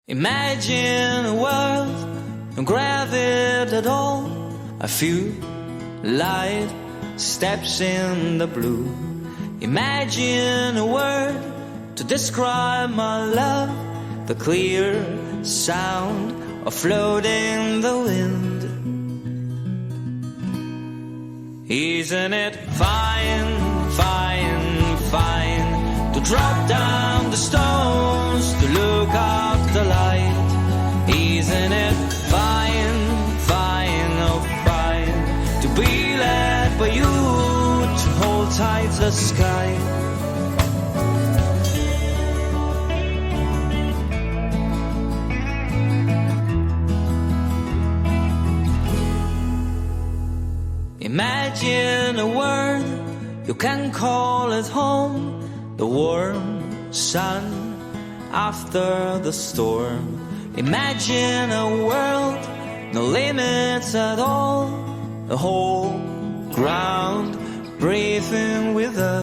Imagine a world, no gravity at all. A few light steps in the blue. Imagine a word to describe my love. The clear sound of floating the wind. Isn't it fine, fine, fine to drop down the stones to look up the light? Isn't it fine, fine, oh fine to be led by you, to hold tight the sky? Imagine a world you can call it home. The warm sun after the storm. Imagine a world, no limits at all. The whole ground breathing with us.